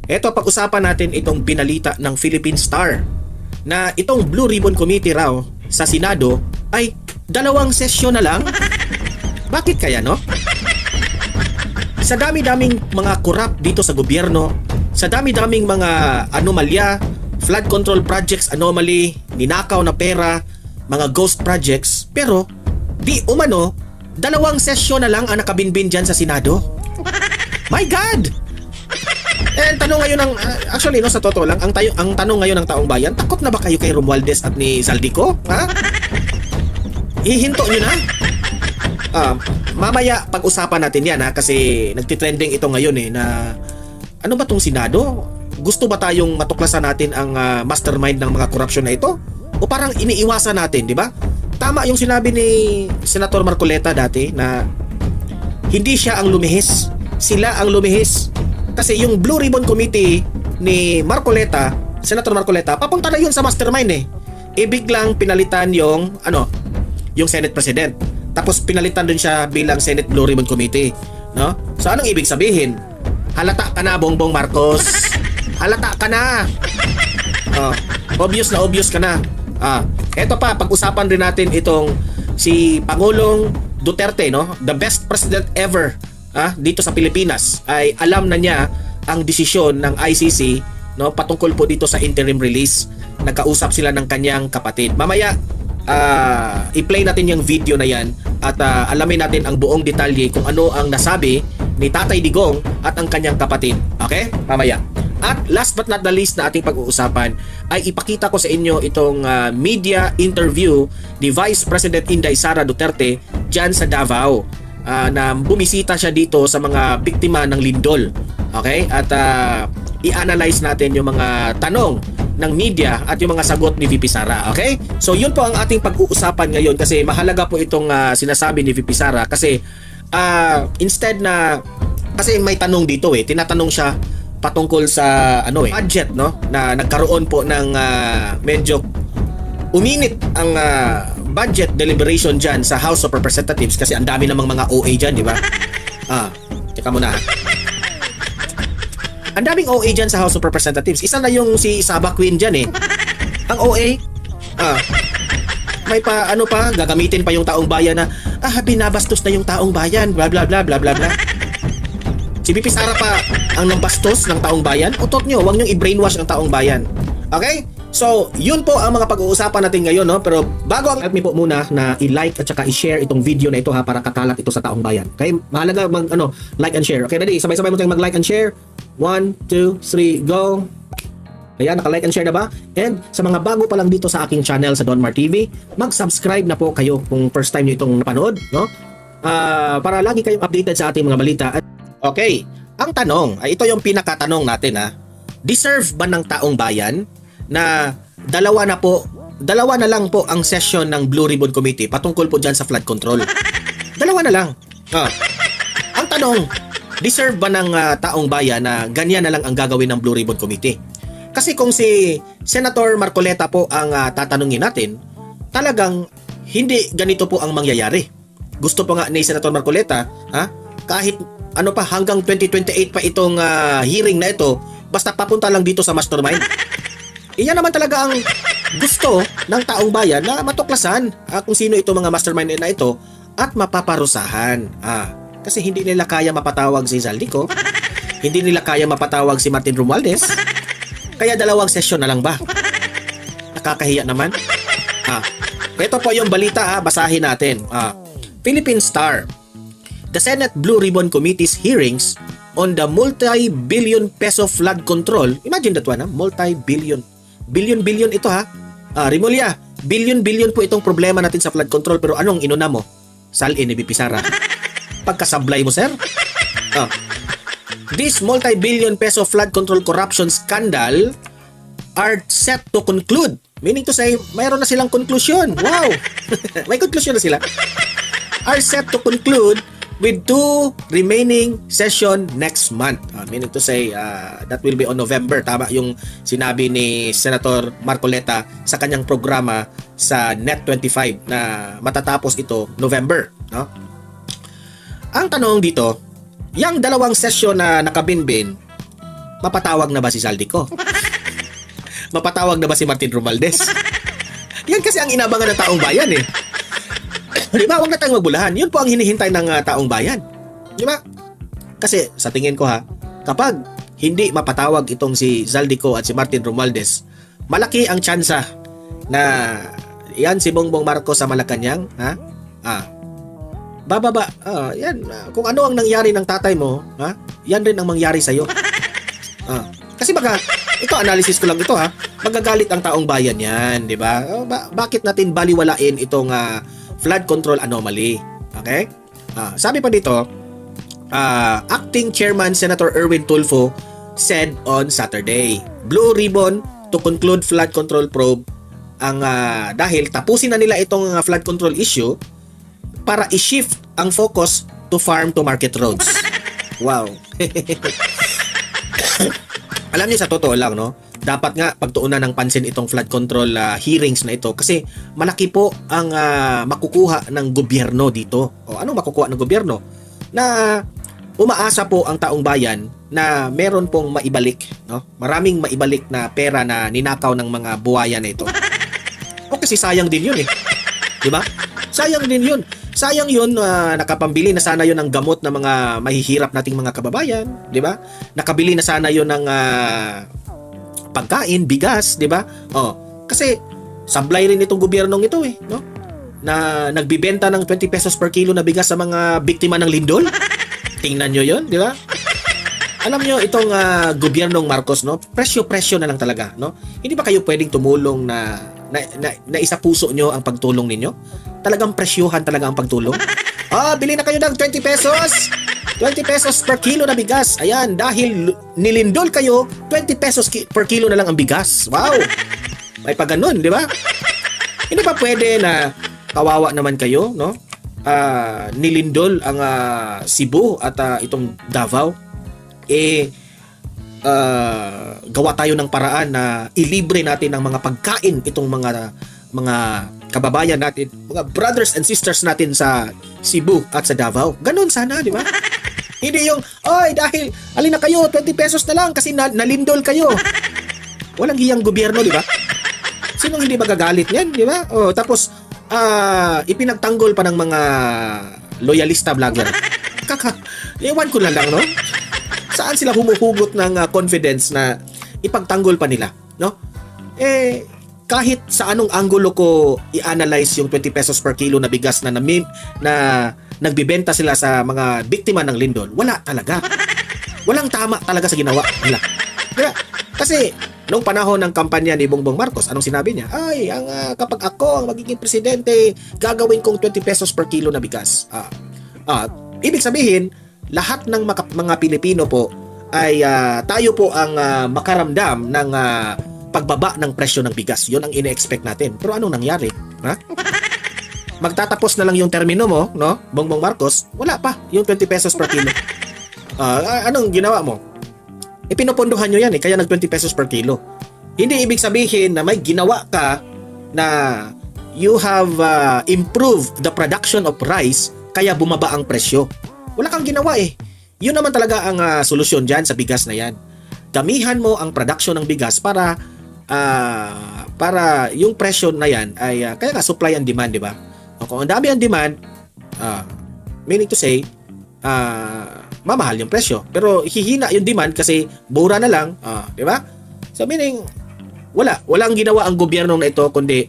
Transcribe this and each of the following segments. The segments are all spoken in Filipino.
Eto, pag-usapan natin itong pinalita ng Philippine Star na itong Blue Ribbon Committee raw sa Senado ay 2 sesyon na lang. Bakit kaya, no? Sa dami-daming mga corrupt dito sa gobyerno, sa dami-daming mga anomalya, flood control projects anomaly, ninakaw na pera, mga ghost projects, pero di umano 2 sesyon na lang ang nakabinbin dyan sa Senado. My God! And tanong ngayon ng actually no, sa totoo lang, ang tanong ngayon ng taong bayan, takot na ba kayo kay Romualdez at ni Zaldico? Ha? Ihinto nyo na? Mamaya pag-usapan natin yan, ha, kasi nagtitrending ito ngayon na ano ba tong Senado? Gusto ba tayong matuklasan natin ang mastermind ng mga korupsyon na ito? O parang iniiwasan natin, di ba? Tama yung sinabi ni Senator Marcoleta dati na hindi siya ang lumihis, sila ang lumihis. Kasi yung Blue Ribbon Committee ni Marcoleta, Senator Marcoleta, papunta na yun sa mastermind biglang pinalitan yung yung Senate President. Tapos pinalitan dun siya bilang Senate Blue Ribbon Committee, no? So anong ibig sabihin? Halata ka na, Bongbong Marcos. Halata ka na. Obvious ka na. Eto pa, pag-usapan rin natin itong si Pangulong Duterte, no? The best president ever dito sa Pilipinas, ay alam na niya ang desisyon ng ICC, no, patungkol po dito sa interim release. Nagkausap sila ng kanyang kapatid. Mamaya i-play natin yung video na yan at alamin natin ang buong detalye kung ano ang nasabi ni Tatay Digong at ang kanyang kapatid. Okay? Mamaya. At last but not the least na ating pag-uusapan ay ipakita ko sa inyo itong media interview ni Vice President Inday Sara Duterte dyan sa Davao, na bumisita siya dito sa mga biktima ng lindol. Okay? At i-analyze natin yung mga tanong ng media at yung mga sagot ni VP Sara. Okay? So yun po ang ating pag-uusapan ngayon kasi mahalaga po itong sinasabi ni VP Sara kasi instead na kasi may tanong dito tinatanong siya patungkol sa budget, no, na nagkaroon po ng medyo uminit ang budget deliberation dyan sa House of Representatives kasi ang dami namang mga OA dyan, di ba? Teka muna. Ang daming OA dyan sa House of Representatives. Isa na yung si Saba Queen dyan Ang OA, may pa, gagamitin pa yung taong bayan na, binabastos na yung taong bayan, bla bla bla bla bla bla. Si VP Sara pa ang nambastos ng taong bayan. Utot nyo, huwag nyo i-brainwash ang taong bayan. Okay? So, yun po ang mga pag-uusapan natin ngayon, no? Pero bago help me po muna na i-like at saka i-share itong video na ito para kakalat ito sa taong bayan. Okay? Mahalaga like and share. Okay, ready? Sabay-sabay mo tayong mag-like and share. 1, 2, 3, go! Ayan, naka-like and share na ba? And sa mga bago pa lang dito sa aking channel sa Donmar TV, mag-subscribe na po kayo kung first time nyo itong napanood, no? Para lagi kayong updated sa ating mga balita. Okay, ang tanong ay ito yung pinakatanong natin Deserve ba ng taong bayan na dalawa na lang po ang session ng Blue Ribbon Committee patungkol po dyan sa flood control? Dalawa na lang. Ang tanong, deserve ba ng taong bayan na ganyan na lang ang gagawin ng Blue Ribbon Committee? Kasi kung si Senator Marcoleta po ang tatanungin natin, talagang hindi ganito po ang mangyayari. Gusto po nga ni Senator Marcoleta, kahit hanggang 2028 pa itong hearing na ito, basta papunta lang dito sa mastermind. Iyan naman talaga ang gusto ng taong bayan na matuklasan kung sino itong mga mastermind na ito at mapaparusahan. Kasi hindi nila kaya mapatawag si Zaldico, hindi nila kaya mapatawag si Martin Romualdez, kaya 2 sesyon na lang ba? Nakakahiya naman. Ito po yung balita, basahin natin. Philippine Star. The Senate Blue Ribbon Committee's hearings on the multi-billion peso flood control. Imagine that one, multi-billion. Billion ito Rimulya, billion po itong problema natin sa flood control, pero anong inuna mo? Salin ni VP Sara. Pagkasablay mo, sir? This multi-billion peso flood control corruption scandal are set to conclude. Meaning to say, mayroon na silang conclusion. Wow! May conclusion na sila. Are set to conclude with 2 remaining session next month. Meaning to say, that will be on November. Tama yung sinabi ni Senator Marcoleta sa kanyang programa sa Net25 na matatapos ito November. No? Ang tanong dito, yung 2 session na nakabinbin, Mapatawag na ba si Zaldico? Mapatawag na ba si Martin Romualdez? Yan kasi ang inabangan ng taong bayan eh. Di ba? Huwag na tayong magbulahan. Yun po ang hinihintay ng taong bayan. Di ba? Kasi sa tingin ko ha, kapag hindi mapatawag itong si Zaldico at si Martin Romualdez, malaki ang tsansa na yan si Bongbong Marcos sa Malacanang, ha? Bababa. Yan. Kung ano ang nangyari ng tatay mo, ha? Yan rin ang mangyari sa'yo. Kasi baka, ito analysis ko lang ito ha, magagalit ang taong bayan yan, di ba? Bakit natin baliwalain itong flood control anomaly? Okay? Sabi pa dito, Acting Chairman Senator Erwin Tulfo said on Saturday, Blue Ribbon to conclude flood control probe ang dahil tapusin na nila itong flood control issue para i-shift ang focus to farm to market roads. Wow. Alam niyo sa totoo lang, no? Dapat nga pagtuunan ng pansin itong flood control hearings na ito kasi malaki po ang makukuha ng gobyerno dito. O anong makukuha ng gobyerno? Na umaasa po ang taong bayan na meron pong maibalik, no? Maraming maibalik na pera na ninakaw ng mga buhaya na ito. O kasi sayang din 'yun eh. 'Di ba? Sayang din 'yun. Sayang 'yun, nakapambili na sana 'yun ng gamot ng mga mahihirap nating mga kababayan, 'di ba? Nakabili na sana 'yun ng pagkain, bigas, 'di ba? Kasi sablay rin itong gobyernong ito eh, no? Na nagbibenta ng 20 pesos per kilo na bigas sa mga biktima ng lindol. Tingnan nyo yun, di ba? Alam nyo, itong gobyernong Marcos, no? Presyo-presyo na lang talaga, no? Hindi ba kayo pwedeng tumulong na isa puso nyo ang pagtulong ninyo? Talagang presyuhan talaga ang pagtulong. Bili na kayo ng 20 pesos! 20 pesos per kilo na bigas. Ayan, dahil nilindol kayo, 20 pesos per kilo na lang ang bigas. Wow! May pa ganun, di ba? Hindi ba pwede na kawawa naman kayo, no? Nilindol ang Cebu at itong Davao, gawa tayo ng paraan na ilibre natin ng mga pagkain itong mga kababayan natin, mga brothers and sisters natin sa Cebu at sa Davao. Ganun sana, di ba? Hindi yung, dahil alin na kayo, 20 pesos na lang kasi nalindol kayo. Walang hiyang gobyerno, di ba? Sinong hindi magagalit niyan, di ba? Tapos ipinagtanggol pa ng mga loyalista vlogger. Ewan ko na lang, no? Saan sila humuhugot ng confidence na ipagtanggol pa nila, no? Kahit sa anong anggulo ko i-analyze yung 20 pesos per kilo na bigas na nagbibenta sila sa mga biktima ng lindol, wala talaga. Walang tama talaga sa ginawa nila. Diba? Kasi noong panahon ng kampanya ni Bongbong Marcos, anong sinabi niya? Kapag ako ang magiging presidente, gagawin kong 20 pesos per kilo na bigas. Ibig sabihin, lahat ng mga Pilipino po ay tayo po ang makaramdam ng pagbaba ng presyo ng bigas. Yun ang ine-expect natin. Pero anong nangyari? Ha? Magtatapos na lang yung termino mo, no? Bongbong Marcos, wala pa yung 20 pesos per kilo. Anong ginawa mo? Pinupondohan nyo yan kaya nag 20 pesos per kilo. Hindi ibig sabihin na may ginawa ka na you have improved the production of rice kaya bumaba ang presyo. Wala kang ginawa eh. Yun naman talaga ang solusyon dyan sa bigas na yan. Damihan mo ang production ng bigas para yung presyo na yan ay kaya nga supply and demand, di ba? Kung ang dami ang demand, meaning to say, mamahal yung presyo. Pero hihina yung demand kasi mura na lang, di ba? So meaning, walang ginawa ang gobyerno na ito kundi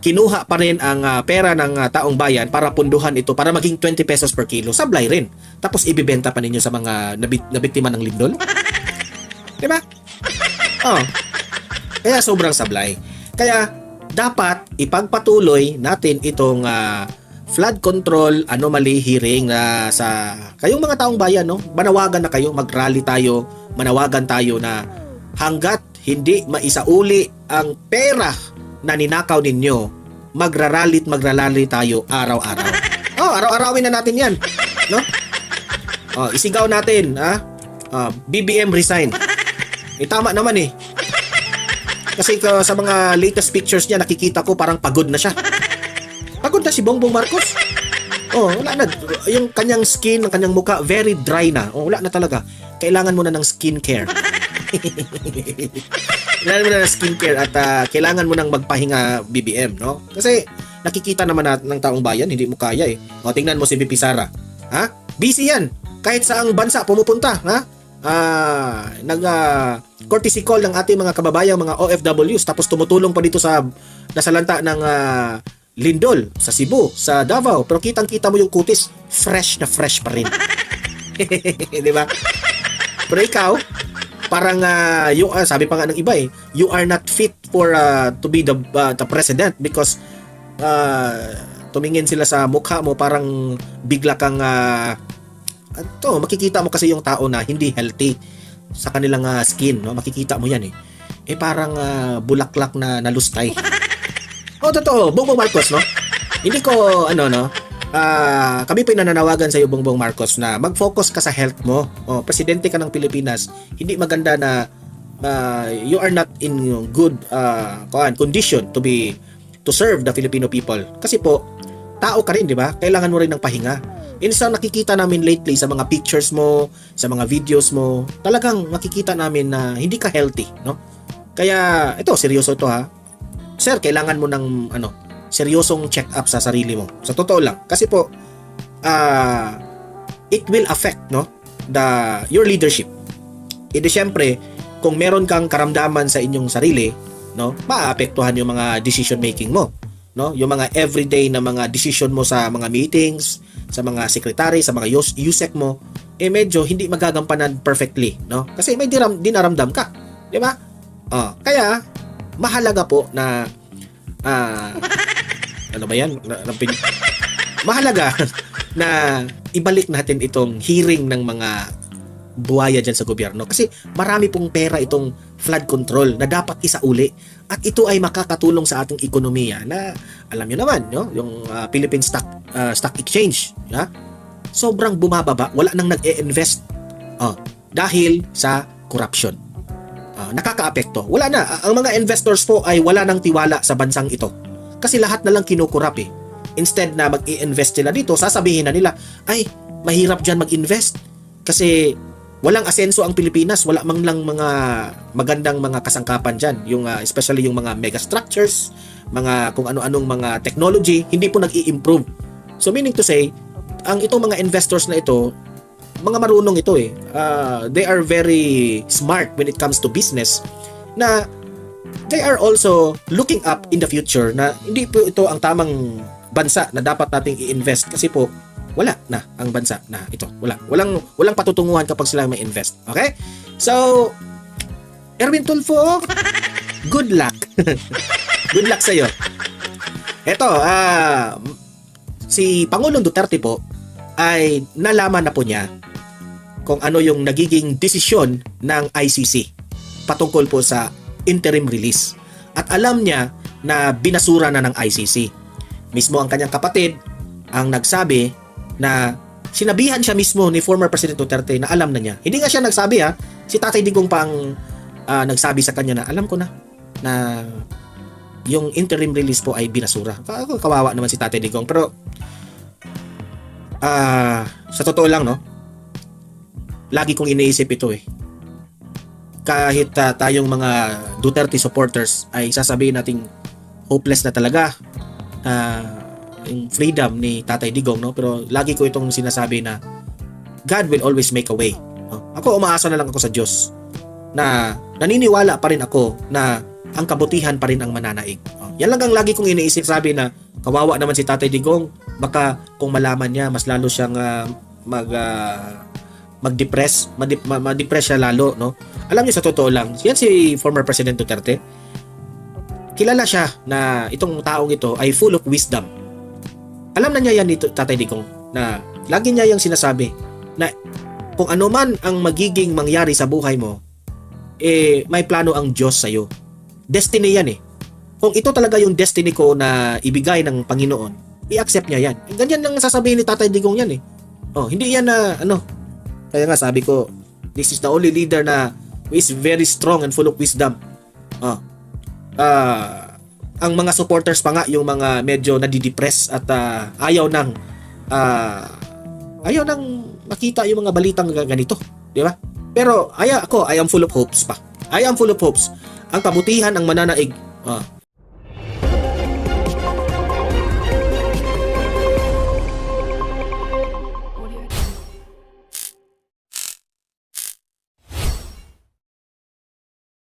kinuha pa rin ang pera ng taong bayan para punduhan ito para maging 20 pesos per kilo. Sablay rin. Tapos ibibenta pa ninyo sa mga nabiktima ng lindol. Di ba? Kaya sobrang sablay. Kaya dapat ipagpatuloy natin itong flood control anomaly hearing na sa kayong mga taong bayan, no? Manawagan na kayo, mag-rally tayo, manawagan tayo na hanggat hindi maisauli ang pera na ninakaw ninyo, magrarally tayo araw-araw. Araw-arawin na natin 'yan, no? Isigaw natin, BBM resign. Tama naman eh. Kasi sa mga latest pictures niya nakikita ko parang pagod na siya. Pagod na si Bongbong Marcos. Wala na. Yung kanyang skin, ang kanyang mukha, very dry na. Wala na talaga. Kailangan mo na ng skin care. Kailangan mo na ng skincare at kailangan mo nang magpahinga BBM, no? Kasi nakikita naman natin ng taong bayan, hindi mo kaya eh. O, tingnan mo si VP Sara. Ha? Busy yan. Kahit saang bansa pumupunta, ha? Courtesy call ng ating mga kababayang mga OFWs, tapos tumutulong pa dito sa nasalanta ng Lindol, sa Cebu, sa Davao. Pero kitang-kita mo yung kutis, fresh na fresh pa rin. Di ba? Pero ikaw, parang sabi pa nga ng iba eh, you are not fit for to be the president because tumingin sila sa mukha mo, parang bigla kang makikita mo kasi yung tao na hindi healthy sa kanilang skin, no? Makikita mo yan eh. Parang bulaklak na nalustay. Totoo, Bongbong Marcos, no? Hindi ko kami pa nananawagan sa iyo, Bongbong Marcos, na mag-focus ka sa health mo. Presidente ka ng Pilipinas. Hindi maganda na you are not in good condition to serve the Filipino people. Kasi po, tao ka rin, di ba? Kailangan mo rin ng pahinga. Instead, nakikita namin lately sa mga pictures mo, sa mga videos mo, talagang makikita namin na hindi ka healthy, no? Kaya, ito, seryoso to ha. Sir, kailangan mo ng seryosong check-up sa sarili mo. Sa totoo lang. Kasi po, it will affect, no, your leadership. Hindi syempre, kung meron kang karamdaman sa inyong sarili, no, maapektuhan yung mga decision making mo, no? Yung mga everyday na mga decision mo sa mga meetings, sa mga secretary, sa mga USEC mo, medyo hindi magagampanan perfectly, no? Kasi may dinaramdam ka, di ba? Kaya mahalaga po na ano ba yan? Mahalaga na ibalik natin itong hearing ng mga buhaya dyan sa gobyerno. Kasi marami pong pera itong flood control na dapat isauli. At ito ay makakatulong sa ating ekonomiya na, alam nyo naman, no? Yung Philippine Stock Exchange. Ha? Sobrang bumababa. Wala nang nag-e-invest dahil sa corruption. Nakakaapekto. Wala na. Ang mga investors po ay wala nang tiwala sa bansang ito. Kasi lahat na lang kinukurap eh. Instead na mag-i-invest sila dito, sasabihin na nila, ay, mahirap dyan mag-invest. Kasi walang asenso ang Pilipinas, wala mang lang mga magandang mga kasangkapan dyan. Yung, especially yung mga megastructures, mga kung ano-anong mga technology, hindi po nag-i-improve. So meaning to say, ang itong mga investors na ito, mga marunong ito eh. They are very smart when it comes to business, na they are also looking up in the future na hindi po ito ang tamang bansa na dapat nating i-invest kasi po wala na ang bansa na ito. Walang patutunguhan kapag sila may invest. Okay? So, Erwin Tulfo, good luck. Good luck sa iyo. Ito, si Pangulong Duterte po ay nalaman na po niya kung ano yung nagiging desisyon ng ICC patungkol po sa interim release. At alam niya na binasura na ng ICC. Mismo ang kanyang kapatid ang nagsabi na sinabihan siya mismo ni former President Duterte na alam na niya. Hindi nga siya nagsabi ha. Si Tatay Digong pa ang nagsabi sa kanya na alam ko na yung interim release po ay binasura. Kawawa naman si Tatay Digong. Pero sa totoo lang, no, lagi kong iniisip ito eh. Kahit tayong mga Duterte supporters ay sasabihin nating hopeless na talaga yung freedom ni Tatay Digong, no? Pero lagi ko itong sinasabi na God will always make a way, no? Ako umaasa na lang ako sa Diyos na naniniwala pa rin ako na ang kabutihan pa rin ang mananaig. Yan lang ang lagi kong iniisip, sabi na kawawa naman si Tatay Digong, baka kung malaman niya mas lalo siyang mag-depress, ma-depress siya lalo, no? Alam niyo, sa totoo lang, yan si former President Duterte, kilala siya na itong taong ito ay full of wisdom. Alam na niya yan dito, Tatay Digong, na lagi niya yung sinasabi na kung ano man ang magiging mangyari sa buhay mo, may plano ang Diyos sa'yo. Destiny yan eh. Kung ito talaga yung destiny ko na ibigay ng Panginoon, i-accept niya yan. Ganyan lang sasabihin ni Tatay Digong yan eh. Hindi yan na kaya nga sabi ko, this is the only leader na who is very strong and full of wisdom. Ang mga supporters pa nga, yung mga medyo nadidepress at ayaw nang makita yung mga balitang ganito, di ba? Pero I am full of hopes pa. I am full of hopes. Ang kabutihan ang mananaig.